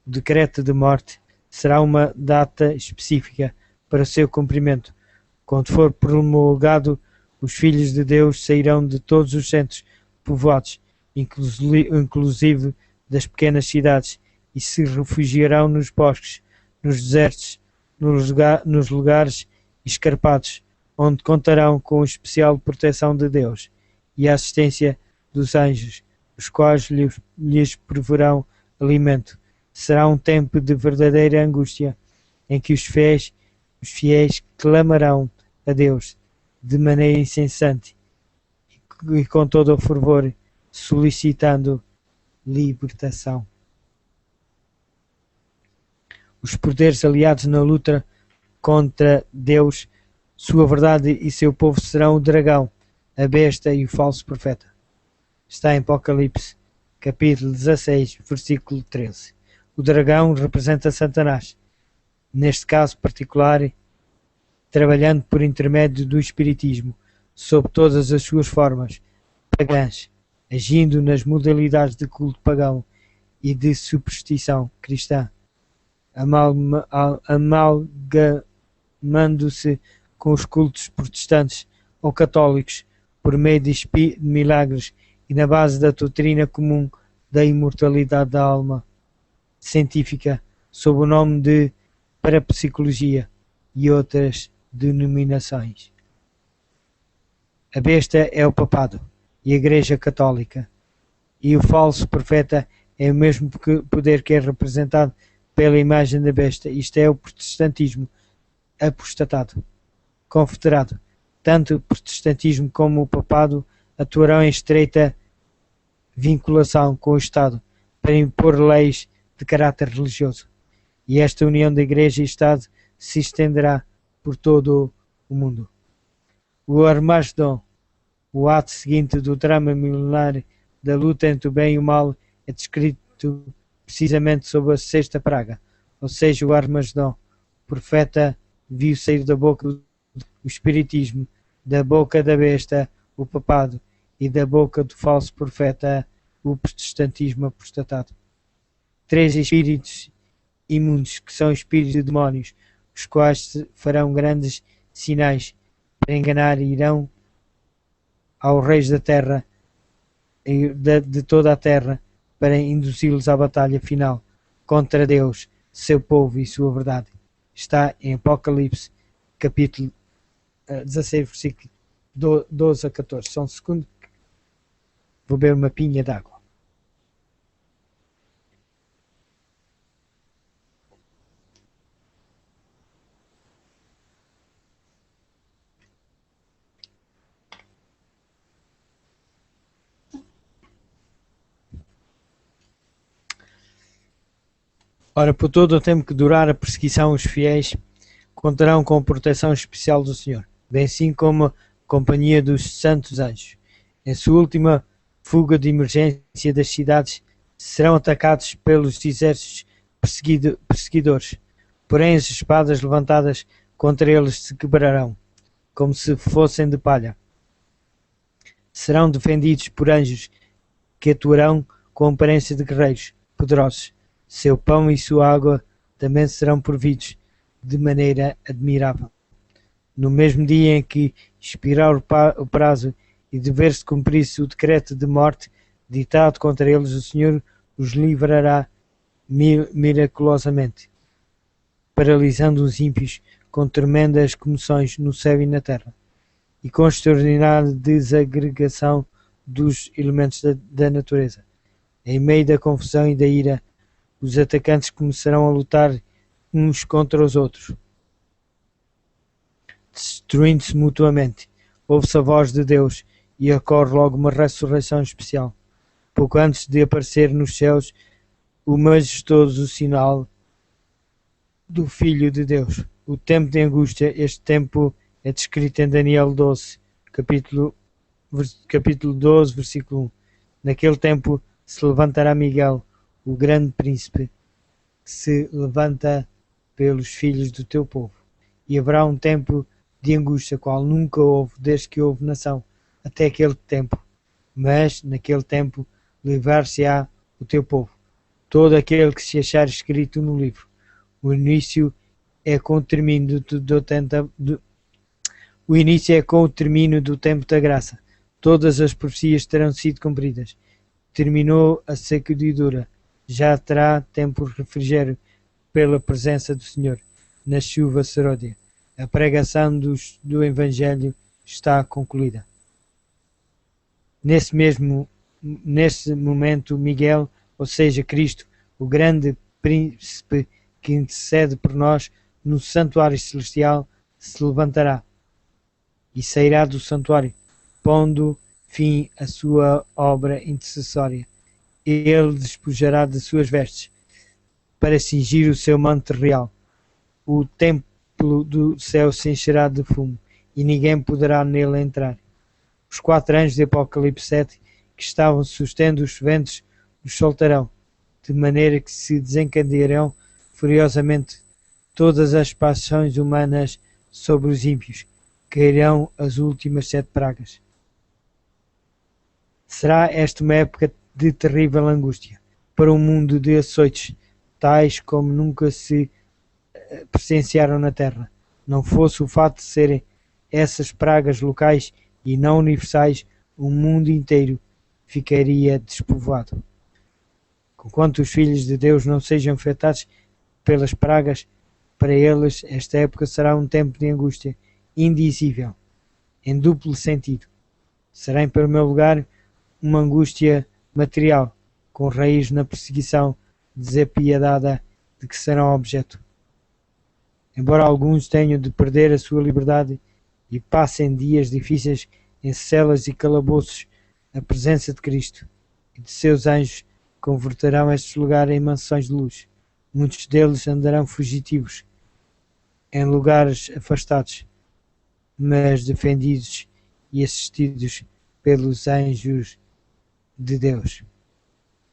O decreto de morte será uma data específica para o seu cumprimento. Quando for promulgado, os filhos de Deus sairão de todos os centros povoados, inclusive das pequenas cidades, e se refugiarão nos bosques, nos desertos, nos lugares escarpados, onde contarão com a especial proteção de Deus e a assistência dos anjos, os quais lhes proverão alimento. Será um tempo de verdadeira angústia, em que os fiéis clamarão a Deus de maneira incessante e com todo o fervor, solicitando libertação. Os poderes aliados na luta contra Deus, sua verdade e seu povo serão o dragão, a besta e o falso profeta. Está em Apocalipse, capítulo 16, versículo 13. O dragão representa Satanás, neste caso particular, trabalhando por intermédio do espiritismo, sob todas as suas formas pagãs, agindo nas modalidades de culto pagão e de superstição cristã, amalgamando conformando-se com os cultos protestantes ou católicos por meio de milagres e na base da doutrina comum da imortalidade da alma científica sob o nome de parapsicologia e outras denominações. A besta é o papado e a Igreja Católica, e o falso profeta é o mesmo poder que é representado pela imagem da besta. Isto é o protestantismo apostatado, confederado. Tanto o protestantismo como o papado atuarão em estreita vinculação com o Estado para impor leis de caráter religioso. E esta união da Igreja e Estado se estenderá por todo o mundo. O Armagedon, o ato seguinte do drama milenar da luta entre o bem e o mal, é descrito precisamente sob a sexta praga, ou seja, o Armagedon. O profeta viu sair da boca o espiritismo, da boca da besta o papado e da boca do falso profeta o protestantismo apostatado. Três espíritos imundos, que são espíritos de demónios, os quais farão grandes sinais para enganar e irão aos reis da terra e de toda a terra para induzi-los à batalha final contra Deus, seu povo e sua verdade. Está em Apocalipse, capítulo 16, versículo 12 a 14. Só um segundo. Vou beber uma pinha d'água. Ora, por todo o tempo que durar a perseguição, os fiéis contarão com a proteção especial do Senhor, bem assim como a companhia dos santos anjos. Em sua última fuga de emergência das cidades, serão atacados pelos exércitos perseguidores, porém as espadas levantadas contra eles se quebrarão, como se fossem de palha. Serão defendidos por anjos que atuarão com a aparência de guerreiros poderosos. Seu pão e sua água também serão providos de maneira admirável. No mesmo dia em que expirar o prazo e dever-se cumprir-se o decreto de morte ditado contra eles, o Senhor os livrará miraculosamente, paralisando os ímpios com tremendas comoções no céu e na terra, e com extraordinária desagregação dos elementos da natureza. Em meio da confusão e da ira, os atacantes começarão a lutar uns contra os outros, destruindo-se mutuamente. Ouve-se a voz de Deus e ocorre logo uma ressurreição especial. Pouco antes de aparecer nos céus o majestoso sinal do Filho de Deus. O tempo de angústia, este tempo é descrito em Daniel 12, capítulo 12, versículo 1. Naquele tempo se levantará Miguel, o grande príncipe, que se levanta pelos filhos do teu povo. E haverá um tempo de angústia, qual nunca houve desde que houve nação, até aquele tempo. Mas, naquele tempo, livrar-se-á o teu povo, todo aquele que se achar escrito no livro. O início é com o término do tempo da graça. Todas as profecias terão sido cumpridas. Terminou a sacudidura. Já terá tempo de refrigério pela presença do Senhor na chuva seródia. A pregação do Evangelho está concluída. Nesse momento, Miguel, ou seja, Cristo, o grande príncipe que intercede por nós no santuário celestial, se levantará e sairá do santuário, pondo fim à sua obra intercessória. Ele despojará de suas vestes para cingir o seu manto real. O templo do céu se encherá de fumo e ninguém poderá nele entrar. Os 4 anjos de Apocalipse 7 que estavam sustendo os ventos os soltarão, de maneira que se desencadearão furiosamente todas as paixões humanas sobre os ímpios. Cairão as últimas 7 pragas. Será esta uma época de terrível angústia para um mundo de açoites, tais como nunca se presenciaram na terra. Não fosse o fato de serem essas pragas locais e não universais, o mundo inteiro ficaria despovoado. Conquanto os filhos de Deus não sejam afetados pelas pragas, para eles esta época será um tempo de angústia indizível, em duplo sentido. Será em primeiro lugar uma angústia material, com raiz na perseguição desapiedada de que serão objeto. Embora alguns tenham de perder a sua liberdade e passem dias difíceis em celas e calabouços, a presença de Cristo e de seus anjos converterão estes lugares em mansões de luz. Muitos deles andarão fugitivos em lugares afastados, mas defendidos e assistidos pelos anjos de Deus.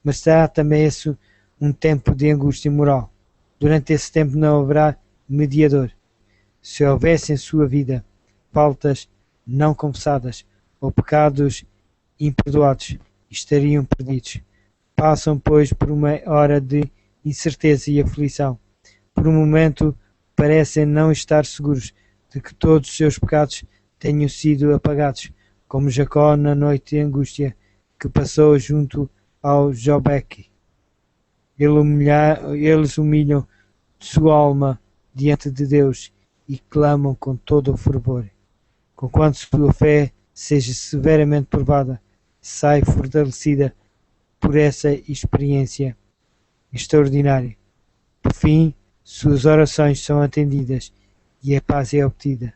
Mas será também esse um tempo de angústia moral. Durante esse tempo não haverá mediador. Se houvesse em sua vida faltas não confessadas ou pecados imperdoados, estariam perdidos. Passam, pois, por uma hora de incerteza e aflição. Por um momento parecem não estar seguros de que todos os seus pecados tenham sido apagados, como Jacó na noite de angústia que passou junto ao Jobeque. Eles humilham sua alma diante de Deus e clamam com todo o fervor. Conquanto sua fé seja severamente provada, sai fortalecida por essa experiência extraordinária. Por fim, suas orações são atendidas e a paz é obtida.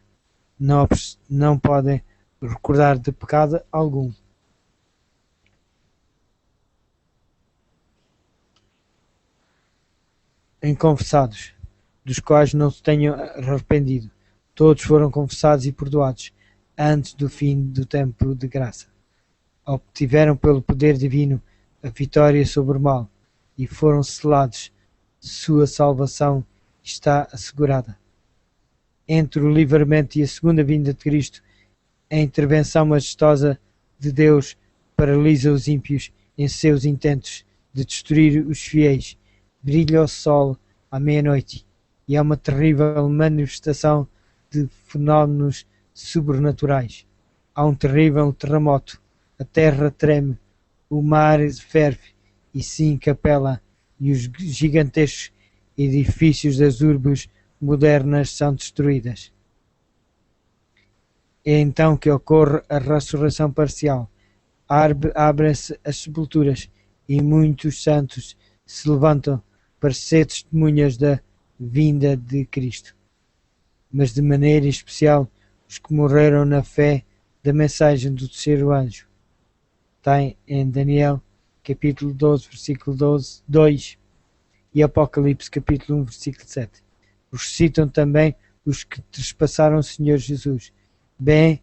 Não podem recordar de pecado algum. Inconfessados, dos quais não se tenham arrependido. Todos foram confessados e perdoados antes do fim do tempo de graça. Obtiveram pelo poder divino a vitória sobre o mal e foram selados. Sua salvação está assegurada. Entre o livramento e a segunda vinda de Cristo, a intervenção majestosa de Deus paralisa os ímpios em seus intentos de destruir os fiéis. Brilha o sol à meia-noite e há uma terrível manifestação de fenómenos sobrenaturais. Há um terrível terremoto, a terra treme, o mar ferve e se encapela e os gigantescos edifícios das urbes modernas são destruídas. É então que ocorre a ressurreição parcial. Abrem-se as sepulturas e muitos santos se levantam para ser testemunhas da vinda de Cristo. Mas de maneira especial os que morreram na fé da mensagem do terceiro anjo. Está em Daniel capítulo 12, versículo 2 e Apocalipse capítulo 1, versículo 7. Ressuscitam também os que trespassaram o Senhor Jesus. Bem,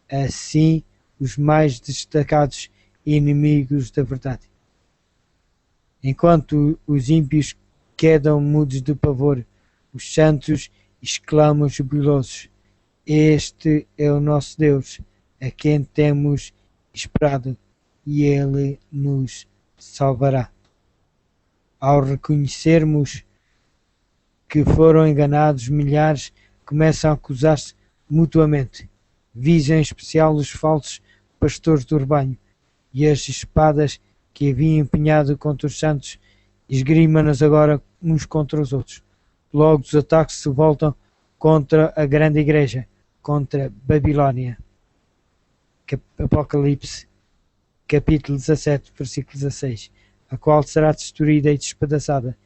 assim os mais destacados inimigos da verdade. Enquanto os ímpios quedam mudos de pavor, os santos exclamam jubilosos: Este é o nosso Deus, a quem temos esperado, e Ele nos salvará. Ao reconhecermos que foram enganados, milhares começam a acusar-se mutuamente. Visam em especial os falsos pastores do rebanho, e as espadas que haviam empenhado contra os santos esgrimam-nas agora uns contra os outros. Logo os ataques se voltam contra a grande igreja, contra Babilónia. Apocalipse capítulo 17, versículo 16, a qual será destruída e despedaçada.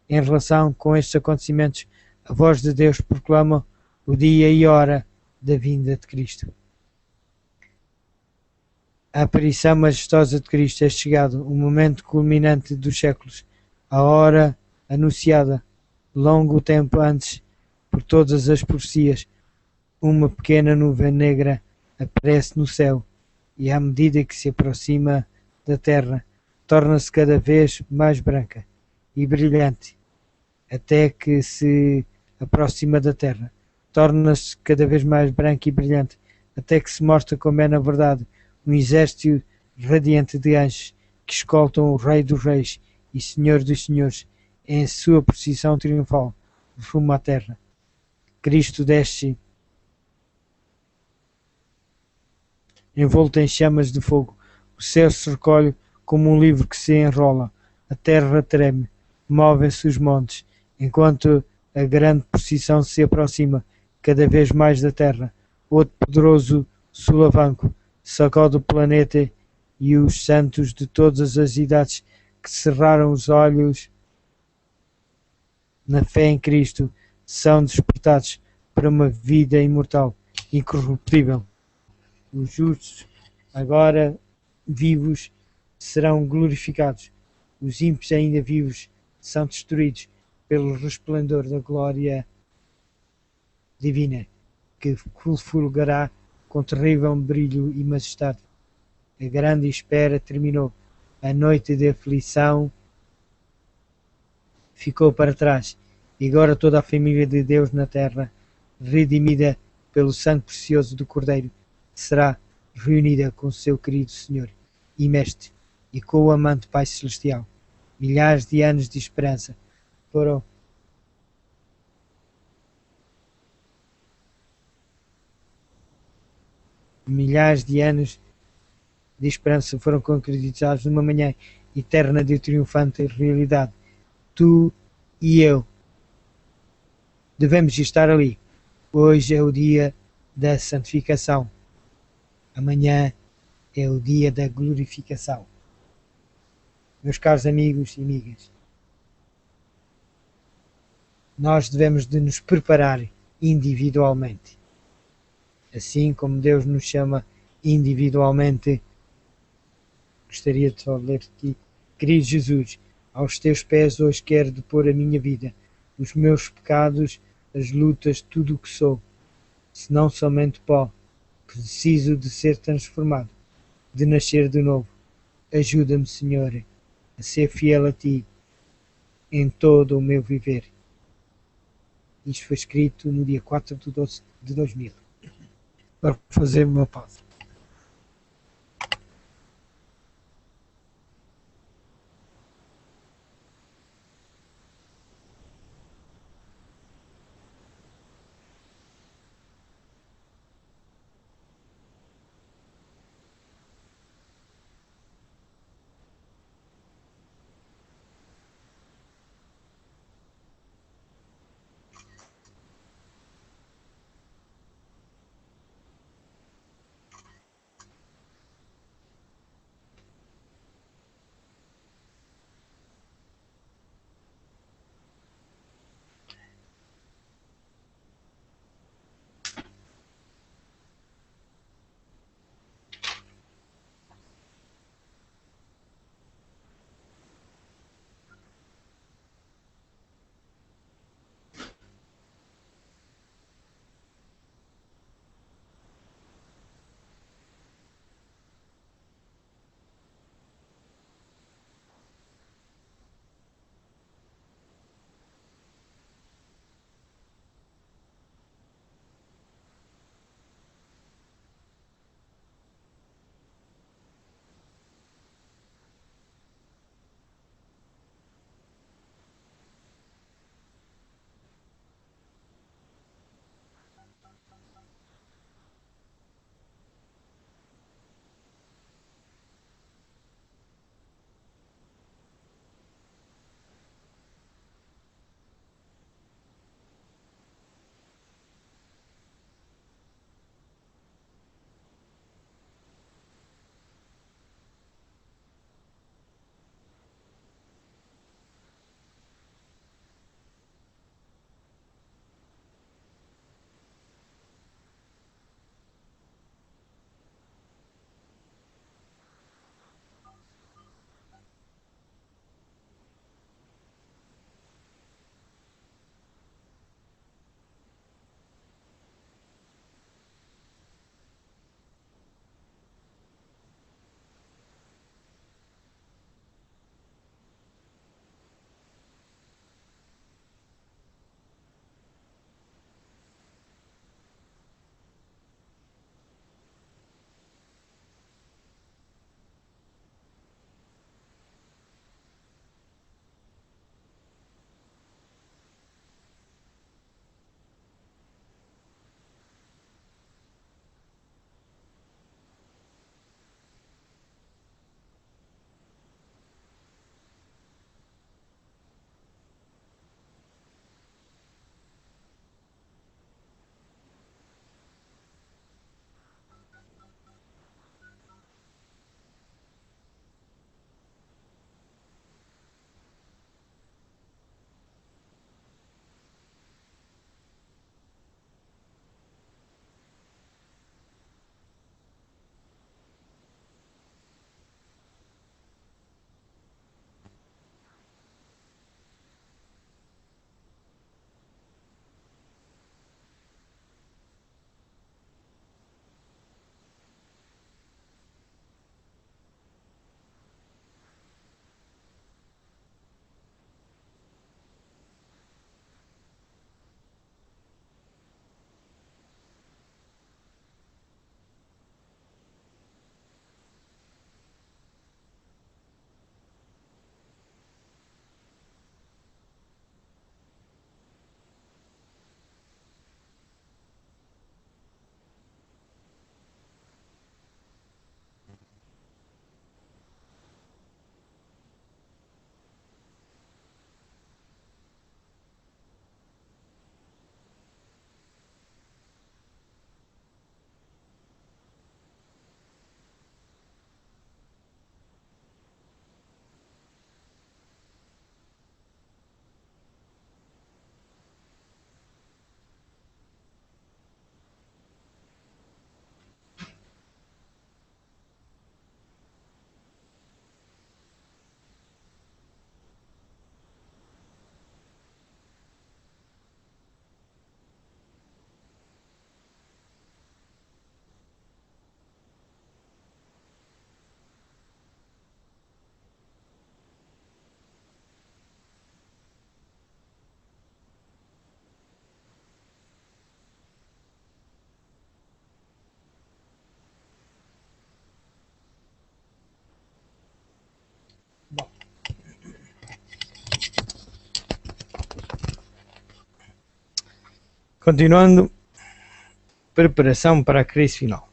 Em relação com estes acontecimentos, a voz de Deus proclama o dia e hora da vinda de Cristo. A aparição majestosa de Cristo é chegado, o momento culminante dos séculos, a hora anunciada longo tempo antes por todas as profecias. Uma pequena nuvem negra aparece no céu e, à medida que se aproxima da terra, torna-se cada vez mais branca e brilhante, até que se aproxima da terra. Torna-se cada vez mais branca e brilhante, até que se mostra como é, na verdade, um exército radiante de anjos que escoltam o Rei dos Reis e Senhor dos Senhores em sua procissão triunfal rumo à terra. Cristo desce envolto em chamas de fogo. O céu se recolhe como um livro que se enrola. A terra treme, movem-se os montes, enquanto a grande procissão se aproxima cada vez mais da terra. Outro poderoso solavanco sacode o planeta e os santos de todas as idades que cerraram os olhos na fé em Cristo são despertados para uma vida imortal, incorruptível. Os justos, agora vivos, serão glorificados. Os ímpios ainda vivos são destruídos pelo resplendor da glória divina, que fulgurará com terrível brilho e majestade. A grande espera terminou. A noite de aflição ficou para trás. E agora toda a família de Deus na terra, redimida pelo sangue precioso do Cordeiro, será reunida com o seu querido Senhor e Mestre e com o amante Pai Celestial. Milhares de anos de esperança foram concretizados numa manhã eterna de triunfante realidade. Tu e eu devemos estar ali. Hoje é o dia da santificação. Amanhã é o dia da glorificação. Meus caros amigos e amigas, nós devemos de nos preparar individualmente. Assim como Deus nos chama individualmente, gostaria de só ler aqui: querido Jesus, aos teus pés hoje quero depor a minha vida, os meus pecados, as lutas, tudo o que sou, senão somente pó. Preciso de ser transformado, de nascer de novo. Ajuda-me, Senhor, a ser fiel a Ti em todo o meu viver. Isto foi escrito no dia 4 de 12 de 2000. Para fazer uma pausa. Continuando, preparação para a crise final.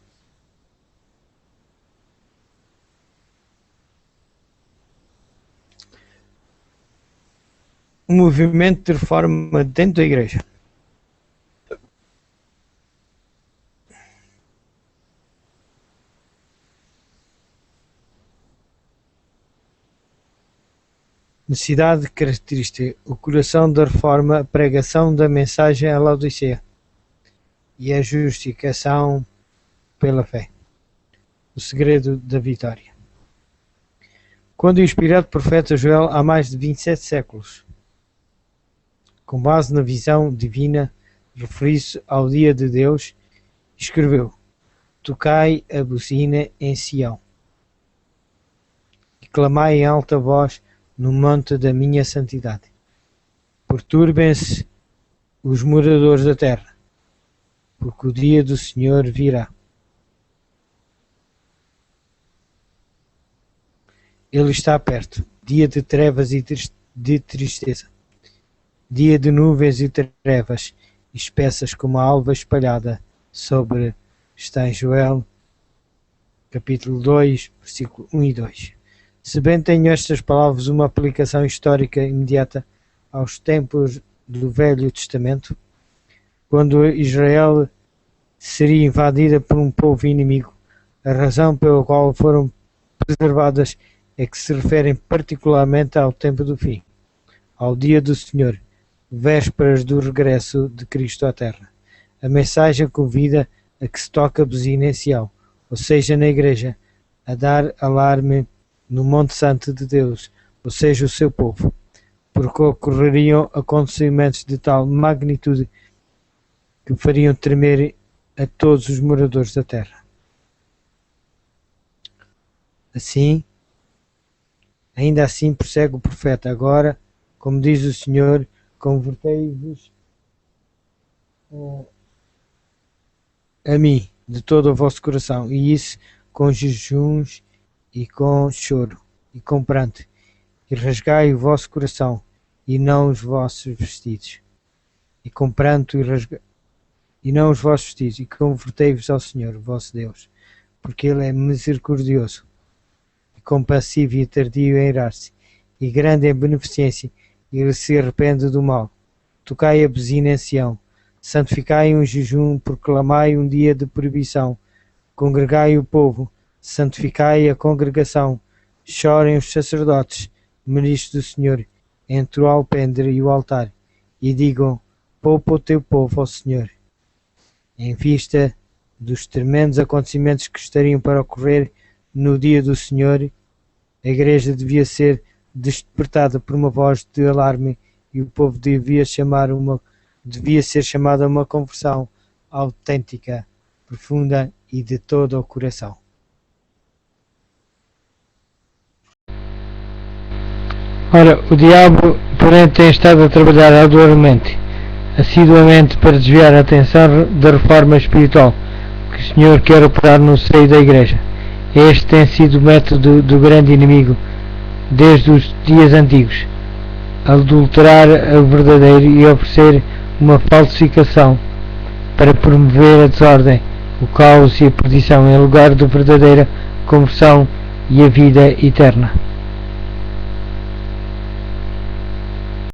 Um movimento de reforma dentro da igreja. Necessidade característica: o coração da reforma, a pregação da mensagem à Laodiceia e a justificação pela fé. O segredo da vitória. Quando o inspirado profeta Joel, há mais de 27 séculos, com base na visão divina, referiu-se ao dia de Deus, escreveu: tocai a buzina em Sião e clamai em alta voz no monte da minha santidade. Perturbem-se os moradores da terra, porque o dia do Senhor virá. Ele está perto, dia de trevas e de tristeza, dia de nuvens e trevas espessas como a alva espalhada sobre, está em Joel, capítulo 2, versículo 1 e 2. Se bem tenho estas palavras uma aplicação histórica imediata aos tempos do Velho Testamento, quando Israel seria invadida por um povo inimigo, a razão pela qual foram preservadas é que se referem particularmente ao tempo do fim, ao dia do Senhor, vésperas do regresso de Cristo à Terra. A mensagem convida a que se toque a buzina em Sião, ou seja, na igreja, a dar alarme no Monte Santo de Deus, ou seja, o seu povo, porque ocorreriam acontecimentos de tal magnitude que fariam tremer a todos os moradores da terra. Assim, ainda assim prossegue o profeta: agora, como diz o Senhor, convertei-vos a mim de todo o vosso coração, e isso com jejuns e com choro e com pranto, e rasgai o vosso coração e não os vossos vestidos, e com pranto e não os vossos vestidos, e convertei-vos ao Senhor vosso Deus, porque Ele é misericordioso e compassivo e tardio em irar-se, e grande em beneficência, e Ele se arrepende do mal. Tocai a buzina em Sião, santificai um jejum, proclamai um dia de proibição, congregai o povo, santificai a congregação, chorem os sacerdotes, ministros do Senhor, entre o alpendre e o altar, e digam: poupa o teu povo ao Senhor. Em vista dos tremendos acontecimentos que estariam para ocorrer no dia do Senhor, a igreja devia ser despertada por uma voz de alarme, e o povo devia ser chamado a uma conversão autêntica, profunda e de todo o coração. Ora, o diabo, porém, tem estado a trabalhar arduamente, assiduamente, para desviar a atenção da reforma espiritual que o Senhor quer operar no seio da Igreja. Este tem sido o método do grande inimigo desde os dias antigos: adulterar o verdadeiro e oferecer uma falsificação para promover a desordem, o caos e a perdição, em lugar da verdadeira conversão e a vida eterna.